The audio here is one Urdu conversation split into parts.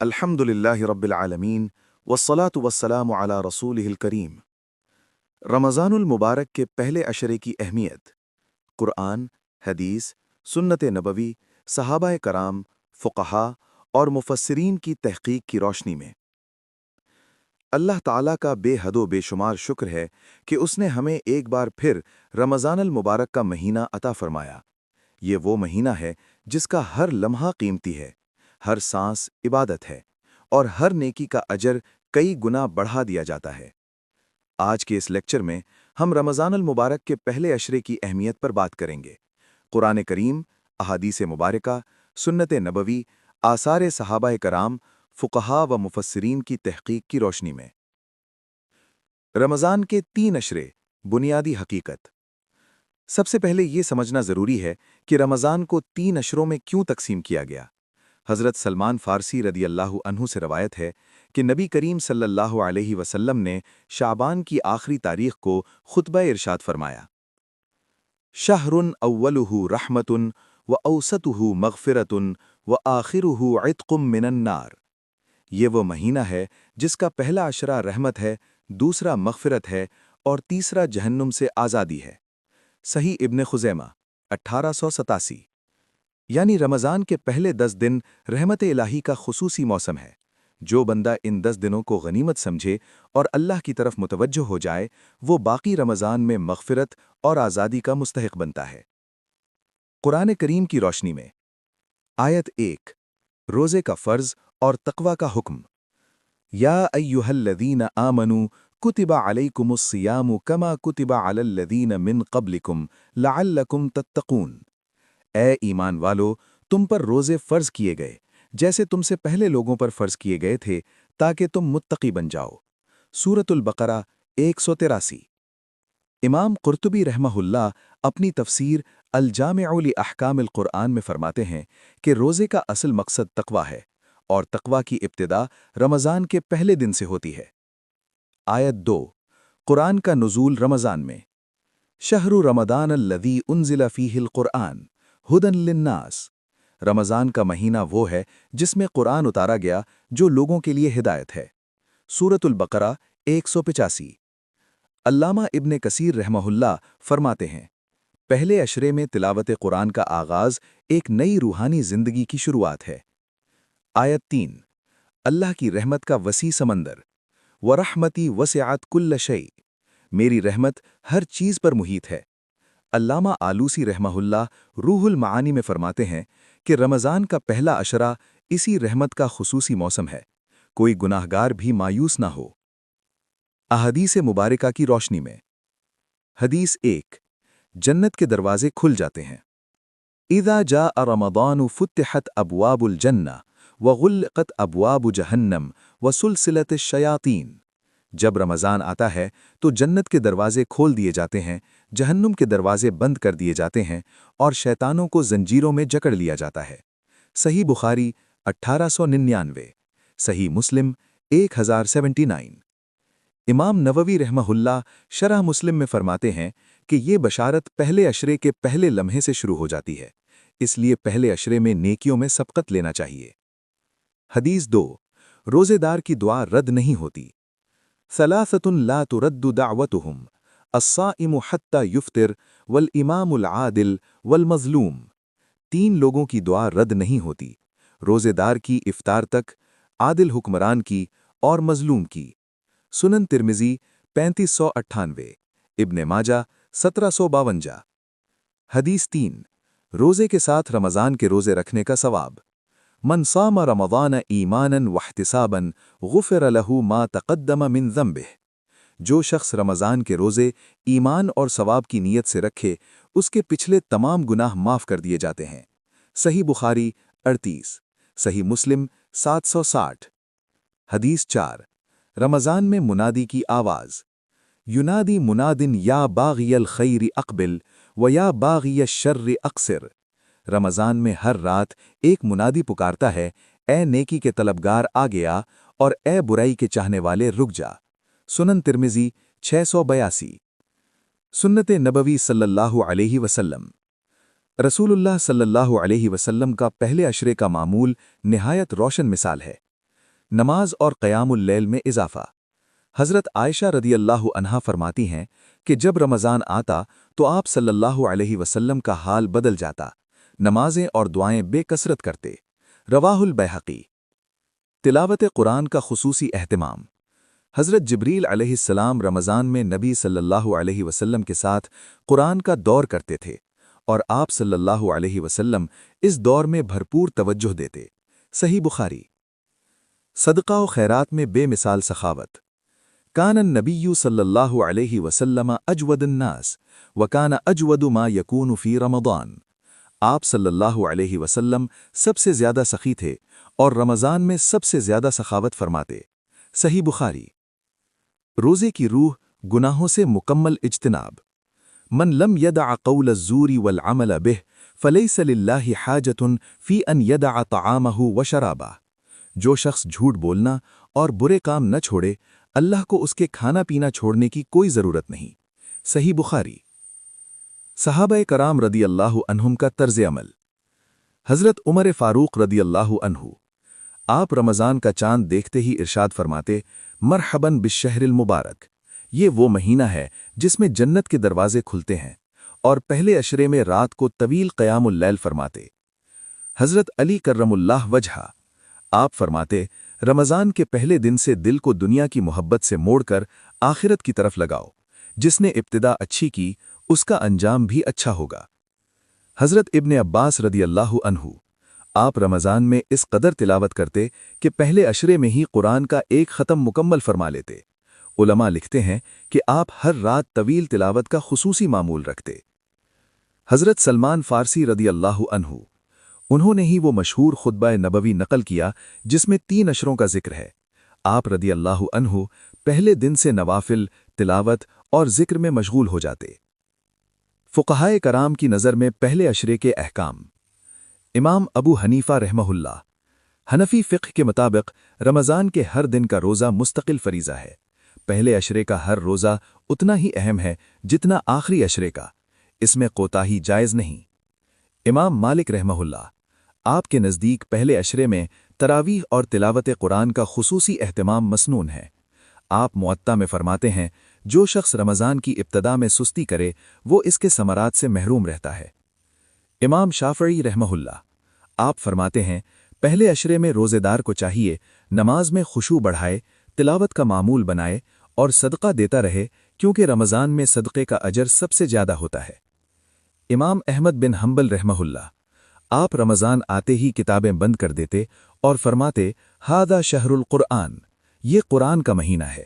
الحمدللہ رب العالمین والصلاة والسلام علی رسولہ الکریم۔ رمضان المبارک کے پہلے عشرے کی اہمیت قرآن، حدیث، سنت نبوی، صحابہ کرام، فقہا اور مفسرین کی تحقیق کی روشنی میں۔ اللہ تعالیٰ کا بے حد و بے شمار شکر ہے کہ اس نے ہمیں ایک بار پھر رمضان المبارک کا مہینہ عطا فرمایا۔ یہ وہ مہینہ ہے جس کا ہر لمحہ قیمتی ہے، ہر سانس عبادت ہے، اور ہر نیکی کا اجر کئی گنا بڑھا دیا جاتا ہے۔ آج کے اس لیکچر میں ہم رمضان المبارک کے پہلے عشرے کی اہمیت پر بات کریں گے، قرآن کریم، احادیث مبارکہ، سنت نبوی، آثار صحابہ کرام، فقہا و مفسرین کی تحقیق کی روشنی میں۔ رمضان کے 3 عشرے، بنیادی حقیقت۔ سب سے پہلے یہ سمجھنا ضروری ہے کہ رمضان کو 3 عشروں میں کیوں تقسیم کیا گیا۔ حضرت سلمان فارسی رضی اللہ عنہ سے روایت ہے کہ نبی کریم صلی اللہ علیہ وسلم نے شعبان کی آخری تاریخ کو خطبہ ارشاد فرمایا: شہر اولہ رحمت و اوسطہ مغفرت و آخرہ عتق من النار۔ یہ وہ مہینہ ہے جس کا پہلا عشرہ رحمت ہے، دوسرا مغفرت ہے اور تیسرا جہنم سے آزادی ہے۔ صحیح ابن خزیمہ 1887۔ یعنی رمضان کے پہلے 10 دن رحمت الہی کا خصوصی موسم ہے۔ جو بندہ ان 10 دنوں کو غنیمت سمجھے اور اللہ کی طرف متوجہ ہو جائے، وہ باقی رمضان میں مغفرت اور آزادی کا مستحق بنتا ہے۔ قرآن کریم کی روشنی میں آیت 1، روزے کا فرض اور تقوی کا حکم۔ یا ایھا الذین آمنوا کتب علیکم الصیام کما کتب علی الذین من قبلکم لعلکم تتقون۔ اے ایمان والو، تم پر روزے فرض کیے گئے جیسے تم سے پہلے لوگوں پر فرض کیے گئے تھے تاکہ تم متقی بن جاؤ۔ سورۃ البقرہ 183۔ امام قرطبی رحمہ اللہ اپنی تفسیر الجامع لاحکام القرآن میں فرماتے ہیں کہ روزے کا اصل مقصد تقوی ہے، اور تقوی کی ابتدا رمضان کے پہلے دن سے ہوتی ہے۔ آیت 2، قرآن کا نزول رمضان میں۔ شہر رمضان الذی انزل فیہ القرآن ھدی للناس۔ رمضان کا مہینہ وہ ہے جس میں قرآن اتارا گیا جو لوگوں کے لیے ہدایت ہے۔ سورۃ البقرہ 185۔ علامہ ابن کثیر رحمہ اللہ فرماتے ہیں، پہلے عشرے میں تلاوت قرآن کا آغاز ایک نئی روحانی زندگی کی شروعات ہے۔ آیت 3، اللہ کی رحمت کا وسیع سمندر۔ وَرَحْمَتِي وَسِعَتْ كُلَّ شَيْءٍ۔ میری رحمت ہر چیز پر محیط ہے۔ علامہ آلوسی رحمہ اللہ روح المعانی میں فرماتے ہیں کہ رمضان کا پہلا عشرہ اسی رحمت کا خصوصی موسم ہے، کوئی گناہگار بھی مایوس نہ ہو۔ احادیث مبارکہ کی روشنی میں حدیث 1، جنت کے دروازے کھل جاتے ہیں۔ اذا جاء رمضان فتحت ابواب الجنہ وغلقت ابواب جہنم وسلسلت الشیاطین۔ جب رمضان آتا ہے تو جنت کے دروازے کھول دیے جاتے ہیں، جہنم کے دروازے بند کر دیے جاتے ہیں اور شیطانوں کو زنجیروں میں جکڑ لیا جاتا ہے۔ صحیح بخاری 1899، صحیح مسلم 1079۔ امام نووی رحمہ اللہ شرح مسلم میں فرماتے ہیں کہ یہ بشارت پہلے عشرے کے پہلے لمحے سے شروع ہو جاتی ہے، اس لیے پہلے عشرے میں نیکیوں میں سبقت لینا چاہیے۔ حدیث 2، روزے دار کی دعا رد نہیں ہوتی۔ ثلاثۃ لا ترد دعوتهم الصائم حتى يفطر والامام العادل والمظلوم۔ 3 لوگوں کی دعا رد نہیں ہوتی، روزے دار کی افطار تک، عادل حکمران کی اور مظلوم کی۔ سنن ترمذی 3598، ابن ماجہ 1752۔ حدیث 3، روزے کے ساتھ رمضان کے روزے رکھنے کا ثواب۔ من صام رمضان ایمانا واحتسابا غفر له ما تقدم من ذنبه۔ جو شخص رمضان کے روزے ایمان اور ثواب کی نیت سے رکھے، اس کے پچھلے تمام گناہ معاف کر دیے جاتے ہیں۔ صحیح بخاری 38، صحیح مسلم 760۔ حدیث 4، رمضان میں منادی کی آواز۔ ینادی منادن یا باغی الخیر اقبل و یا باغی الشر اقصر۔ رمضان میں ہر رات ایک منادی پکارتا ہے، اے نیکی کے طلبگار آگے آ، اور اے برائی کے چاہنے والے رک جا۔ سنن ترمذی 682۔ سنت نبوی صلی اللہ علیہ وسلم۔ رسول اللہ صلی اللہ علیہ وسلم کا پہلے عشرے کا معمول نہایت روشن مثال ہے۔ نماز اور قیام اللیل میں اضافہ۔ حضرت عائشہ رضی اللہ عنہا فرماتی ہیں کہ جب رمضان آتا تو آپ صلی اللہ علیہ وسلم کا حال بدل جاتا، نمازیں اور دعائیں بے کثرت کرتے۔ رواہ البیہقی۔ تلاوت قرآن کا خصوصی اہتمام۔ حضرت جبریل علیہ السلام رمضان میں نبی صلی اللہ علیہ وسلم کے ساتھ قرآن کا دور کرتے تھے، اور آپ صلی اللہ علیہ وسلم اس دور میں بھرپور توجہ دیتے۔ صحیح بخاری۔ صدقہ و خیرات میں بے مثال سخاوت۔ کان النبی صلی اللہ علیہ وسلم اجود الناس وکان اجود ما یکون فی رمضان۔ آپ صلی اللہ علیہ وسلم سب سے زیادہ سخی تھے اور رمضان میں سب سے زیادہ سخاوت فرماتے۔ صحیح بخاری۔ روزے کی روح، گناہوں سے مکمل اجتناب۔ من لم يدع قول الزور والعمل به فليس لله حاجة في ان يدع طعامه وشرابه۔ جو شخص جھوٹ بولنا اور برے کام نہ چھوڑے، اللہ کو اس کے کھانا پینا چھوڑنے کی کوئی ضرورت نہیں۔ صحیح بخاری۔ صحابہ کرام رضی اللہ عنہم کا طرز عمل۔ حضرت عمر فاروق رضی اللہ عنہ، آپ رمضان کا چاند دیکھتے ہی ارشاد فرماتے، مرحباً بالشہر المبارک، یہ وہ مہینہ ہے جس میں جنت کے دروازے کھلتے ہیں، اور پہلے عشرے میں رات کو طویل قیام اللیل فرماتے۔ حضرت علی کرم اللہ وجہہ، آپ فرماتے، رمضان کے پہلے دن سے دل کو دنیا کی محبت سے موڑ کر آخرت کی طرف لگاؤ، جس نے ابتدا اچھی کی اس کا انجام بھی اچھا ہوگا۔ حضرت ابن عباس رضی اللہ عنہ، آپ رمضان میں اس قدر تلاوت کرتے کہ پہلے عشرے میں ہی قرآن کا ایک ختم مکمل فرما لیتے۔ علماء لکھتے ہیں کہ آپ ہر رات طویل تلاوت کا خصوصی معمول رکھتے۔ حضرت سلمان فارسی رضی اللہ عنہ، انہوں نے ہی وہ مشہور خطبہ نبوی نقل کیا جس میں 3 عشروں کا ذکر ہے۔ آپ رضی اللہ عنہ پہلے دن سے نوافل، تلاوت اور ذکر میں مشغول ہو جاتے۔ فقہائے کرام کی نظر میں پہلے عشرے کے احکام۔ امام ابو حنیفہ رحمہ اللہ، حنفی فقہ کے مطابق رمضان کے ہر دن کا روزہ مستقل فریضہ ہے۔ پہلے عشرے کا ہر روزہ اتنا ہی اہم ہے جتنا آخری عشرے کا، اس میں کوتاہی جائز نہیں۔ امام مالک رحمہ اللہ، آپ کے نزدیک پہلے عشرے میں تراویح اور تلاوت قرآن کا خصوصی اہتمام مسنون ہے۔ آپ موطا میں فرماتے ہیں، جو شخص رمضان کی ابتدا میں سستی کرے وہ اس کے ثمرات سے محروم رہتا ہے۔ امام شافعی رحمہ اللہ، آپ فرماتے ہیں، پہلے عشرے میں روزے دار کو چاہیے نماز میں خشوع بڑھائے، تلاوت کا معمول بنائے اور صدقہ دیتا رہے، کیونکہ رمضان میں صدقے کا اجر سب سے زیادہ ہوتا ہے۔ امام احمد بن حنبل رحمہ اللہ، آپ رمضان آتے ہی کتابیں بند کر دیتے اور فرماتے، ہادہ شہر القرآن، یہ قرآن کا مہینہ ہے،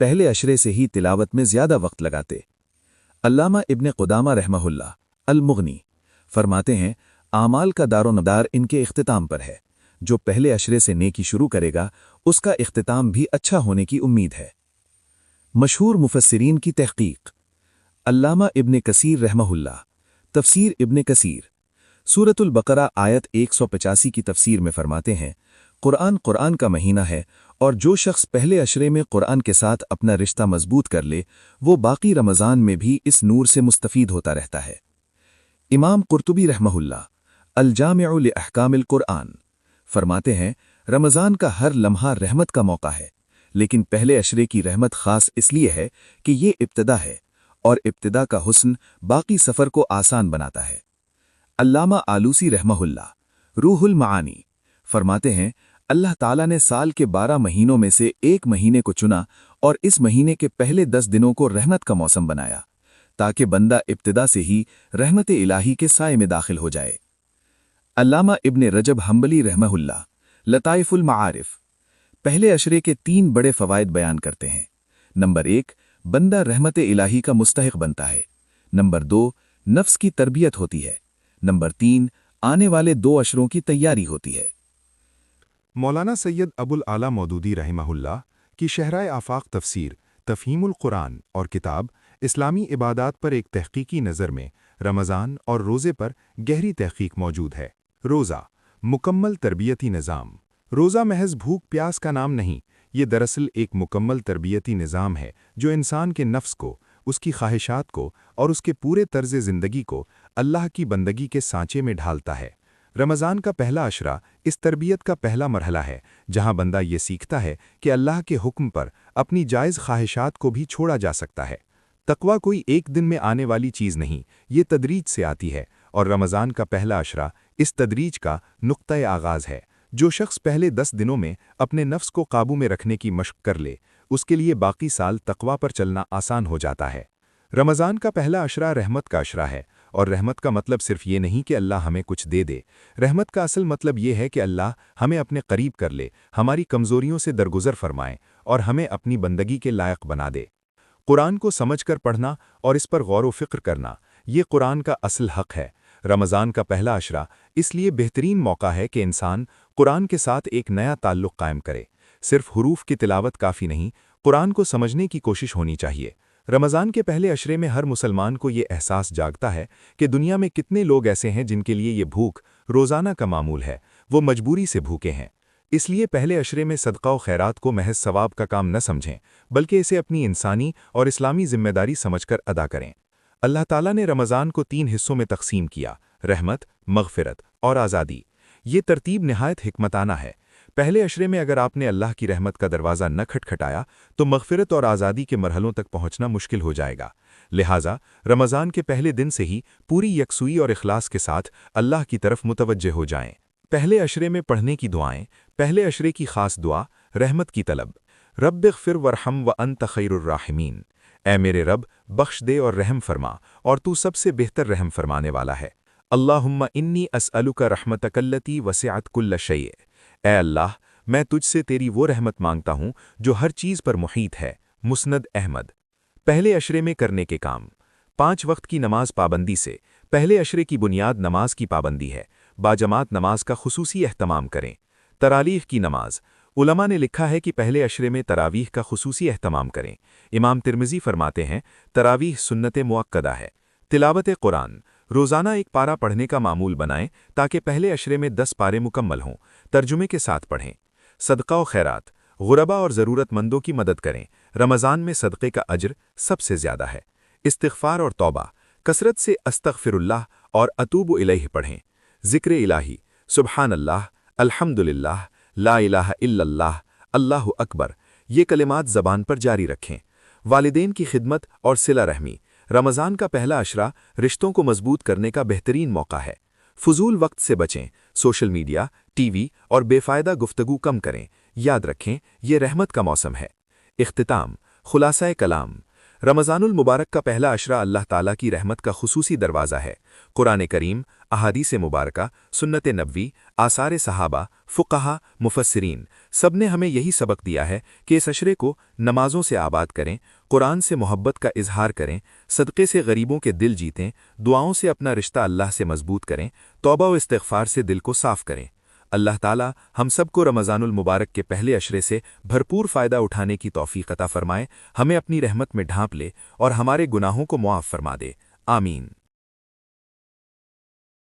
پہلے عشرے سے ہی تلاوت میں زیادہ وقت لگاتے۔ علامہ ابن قدامہ رحمہ اللہ المغنی فرماتے ہیں، اعمال کا دار و مدار ان کے اختتام پر ہے، جو پہلے عشرے سے نیکی شروع کرے گا اس کا اختتام بھی اچھا ہونے کی امید ہے۔ مشہور مفسرین کی تحقیق۔ علامہ ابن کثیر رحمہ اللہ، تفسیر ابن کثیر، سورۃ البقرہ آیت 185 کی تفسیر میں فرماتے ہیں، قرآن کا مہینہ ہے، اور جو شخص پہلے عشرے میں قرآن کے ساتھ اپنا رشتہ مضبوط کر لے وہ باقی رمضان میں بھی اس نور سے مستفید ہوتا رہتا ہے۔ امام قرطبی رحمہ اللہ، الجامع لاحکام القرآن، فرماتے ہیں، رمضان کا ہر لمحہ رحمت کا موقع ہے، لیکن پہلے عشرے کی رحمت خاص اس لیے ہے کہ یہ ابتدا ہے، اور ابتدا کا حسن باقی سفر کو آسان بناتا ہے۔ علامہ آلوسی رحمہ اللہ، روح المعانی، فرماتے ہیں، اللہ تعالیٰ نے سال کے 12 مہینوں میں سے ایک مہینے کو چنا اور اس مہینے کے پہلے 10 دنوں کو رحمت کا موسم بنایا، تاکہ بندہ ابتدا سے ہی رحمت الہی کے سائے میں داخل ہو جائے۔ علامہ ابن رجب حنبلی رحمہ اللہ، لطائف المعارف، پہلے عشرے کے 3 بڑے فوائد بیان کرتے ہیں۔ نمبر 1، بندہ رحمت الہی کا مستحق بنتا ہے۔ نمبر 2، نفس کی تربیت ہوتی ہے۔ نمبر 3، آنے والے 2 عشروں کی تیاری ہوتی ہے۔ مولانا سید ابو العلا مودودی رحمہ اللہ کی شہرائے آفاق تفسیر تفہیم القرآن اور کتاب اسلامی عبادات پر ایک تحقیقی نظر میں رمضان اور روزے پر گہری تحقیق موجود ہے۔ روزہ، مکمل تربیتی نظام۔ روزہ محض بھوک پیاس کا نام نہیں، یہ دراصل ایک مکمل تربیتی نظام ہے جو انسان کے نفس کو، اس کی خواہشات کو اور اس کے پورے طرز زندگی کو اللہ کی بندگی کے سانچے میں ڈھالتا ہے۔ رمضان کا پہلا عشرہ اس تربیت کا پہلا مرحلہ ہے جہاں بندہ یہ سیکھتا ہے کہ اللہ کے حکم پر اپنی جائز خواہشات کو بھی چھوڑا جا سکتا ہے۔ تقوی کوئی ایک دن میں آنے والی چیز نہیں، یہ تدریج سے آتی ہے، اور رمضان کا پہلا عشرہ اس تدریج کا نقطۂ آغاز ہے۔ جو شخص پہلے 10 دنوں میں اپنے نفس کو قابو میں رکھنے کی مشق کر لے، اس کے لیے باقی سال تقوی پر چلنا آسان ہو جاتا ہے۔ رمضان کا پہلا عشرہ رحمت کا عشرہ ہے، اور رحمت کا مطلب صرف یہ نہیں کہ اللہ ہمیں کچھ دے دے۔ رحمت کا اصل مطلب یہ ہے کہ اللہ ہمیں اپنے قریب کر لے، ہماری کمزوریوں سے درگزر فرمائے اور ہمیں اپنی بندگی کے لائق بنا دے۔ قرآن کو سمجھ کر پڑھنا اور اس پر غور و فکر کرنا، یہ قرآن کا اصل حق ہے۔ رمضان کا پہلا عشرہ اس لیے بہترین موقع ہے کہ انسان قرآن کے ساتھ ایک نیا تعلق قائم کرے۔ صرف حروف کی تلاوت کافی نہیں، قرآن کو سمجھنے کی کوشش ہونی چاہیے۔ رمضان کے پہلے عشرے میں ہر مسلمان کو یہ احساس جاگتا ہے کہ دنیا میں کتنے لوگ ایسے ہیں جن کے لیے یہ بھوک روزانہ کا معمول ہے، وہ مجبوری سے بھوکے ہیں۔ اس لیے پہلے عشرے میں صدقہ و خیرات کو محض ثواب کا کام نہ سمجھیں، بلکہ اسے اپنی انسانی اور اسلامی ذمہ داری سمجھ کر ادا کریں۔ اللہ تعالیٰ نے رمضان کو 3 حصوں میں تقسیم کیا: رحمت، مغفرت اور آزادی۔ یہ ترتیب نہایت حکمتانہ ہے۔ پہلے عشرے میں اگر آپ نے اللہ کی رحمت کا دروازہ نہ کھٹکھٹایا تو مغفرت اور آزادی کے مرحلوں تک پہنچنا مشکل ہو جائے گا۔ لہٰذا رمضان کے پہلے دن سے ہی پوری یکسوئی اور اخلاص کے ساتھ اللہ کی طرف متوجہ ہو جائیں۔ پہلے عشرے میں پڑھنے کی دعائیں۔ پہلے عشرے کی خاص دعا، رحمت کی طلب۔ رب اغفر ورحم وانت خیر الراحمین۔ اے میرے رب، بخش دے اور رحم فرما، اور تو سب سے بہتر رحم فرمانے والا ہے۔ اللہم انی اسألک رحمتک التی وسعت کل شیء۔ اے اللہ، میں تجھ سے تیری وہ رحمت مانگتا ہوں جو ہر چیز پر محیط ہے۔ مسند احمد۔ پہلے عشرے میں کرنے کے کام۔ 5 وقت کی نماز پابندی سے۔ پہلے عشرے کی بنیاد نماز کی پابندی ہے۔ باجماعت نماز کا خصوصی اہتمام کریں۔ تراویح کی نماز۔ علماء نے لکھا ہے کہ پہلے عشرے میں تراویح کا خصوصی اہتمام کریں۔ امام ترمذی فرماتے ہیں، تراویح سنت مؤکدہ ہے۔ تلاوت قرآن۔ روزانہ ایک پارہ پڑھنے کا معمول بنائیں تاکہ پہلے عشرے میں 10 پارے مکمل ہوں۔ ترجمے کے ساتھ پڑھیں۔ صدقہ و خیرات۔ غربا اور ضرورت مندوں کی مدد کریں۔ رمضان میں صدقے کا اجر سب سے زیادہ ہے۔ استغفار اور توبہ۔ کثرت سے استغفر اللہ اور اتوب الیہ پڑھیں۔ ذکر الہی۔ سبحان اللہ، الحمد للہ، لا الہ الا اللہ، اللہ اکبر، یہ کلمات زبان پر جاری رکھیں۔ والدین کی خدمت اور صلہ رحمی۔ رمضان کا پہلا عشرہ رشتوں کو مضبوط کرنے کا بہترین موقع ہے۔ فضول وقت سے بچیں۔ سوشل میڈیا، ٹی وی اور بے فائدہ گفتگو کم کریں۔ یاد رکھیں، یہ رحمت کا موسم ہے۔ اختتام۔ خلاصہ کلام۔ رمضان المبارک کا پہلا عشرہ اللہ تعالیٰ کی رحمت کا خصوصی دروازہ ہے۔ قرآن کریم، احادیث مبارکہ، سنت نبوی، آثار صحابہ، فقہا، مفسرین، سب نے ہمیں یہی سبق دیا ہے کہ اس عشرے کو نمازوں سے آباد کریں، قرآن سے محبت کا اظہار کریں، صدقے سے غریبوں کے دل جیتیں، دعاؤں سے اپنا رشتہ اللہ سے مضبوط کریں، توبہ و استغفار سے دل کو صاف کریں۔ اللہ تعالیٰ ہم سب کو رمضان المبارک کے پہلے عشرے سے بھرپور فائدہ اٹھانے کی توفیق عطا فرمائے، ہمیں اپنی رحمت میں ڈھانپ لے اور ہمارے گناہوں کو معاف فرما دے۔ آمین۔